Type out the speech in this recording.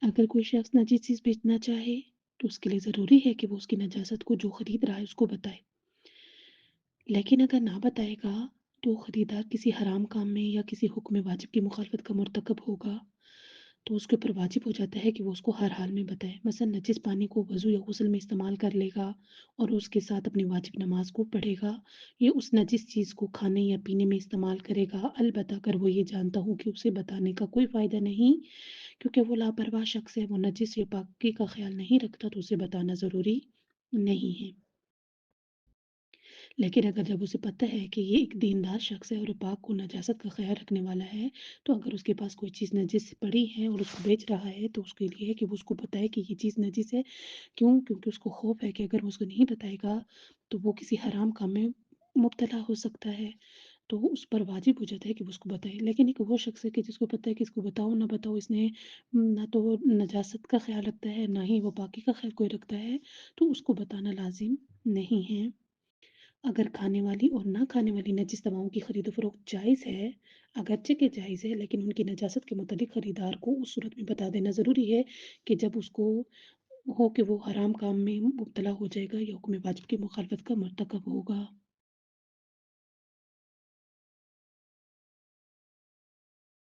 अगर कोई शख्स नजी चीज़ बेचना चाहे, तो उसके लिए ज़रूरी है कि वो उसकी नजासत को जो खरीद रहा है उसको बताए। लेकिन अगर ना बताएगा, तो खरीदार किसी हराम काम में या किसी हुक्म वाजिब की मुखालफत का मुर्तकब होगा, तो उसके ऊपर वाजिब हो जाता है कि वो उसको हर हाल में बताए। मसलन नजिस पानी को वज़ू या गुस्ल में इस्तेमाल कर लेगा और उसके साथ अपनी वाजिब नमाज को पढ़ेगा, या उस नजिस चीज़ को खाने या पीने में इस्तेमाल करेगा, अलबत्ता अगर वो ये जानता हो कि उसे बताने का कोई फ़ायदा नहीं, क्योंकि वो लापरवाह शख्स है, वो नजिस या पाकी का ख्याल नहीं रखता, तो उसे बताना ज़रूरी नहीं है। लेकिन अगर जब उसे पता है कि ये एक दीनदार शख्स है और पाक को नजासत का ख़्याल रखने वाला है, तो अगर उसके पास कोई चीज़ नजिस पड़ी है और उसको बेच रहा है, तो उसके लिए है कि वो उसको बताए कि ये चीज़ नजिस है। क्यों? क्योंकि उसको खौफ़ है कि अगर वो उसको नहीं बताएगा, तो वो किसी हराम काम में मुब्तला हो सकता है। तो उस पर वाजिब हो जाता है कि वो उसको बताए। लेकिन एक वो शख्स है कि जिसको पता है कि इसको बताओ ना बताओ, इसने ना तो वो नजासत का ख़्याल रखता है, ना ही वो पाकी का ख़्याल कोई रखता है, तो उसको बताना लाज़िम नहीं है। अगर खाने वाली और ना खाने वाली नजिस दवाओं की खरीदो-फरोख्त जायज़ है, अगरचे कि जायज़ है, लेकिन उनकी नजासत के मुतालिक खरीदार को उस सूरत में बता देना ज़रूरी है कि जब उसको हो कि वो हराम काम में मुब्तला हो जाएगा या हुक्म वाजिब की मुखालफत का मर्तकब होगा।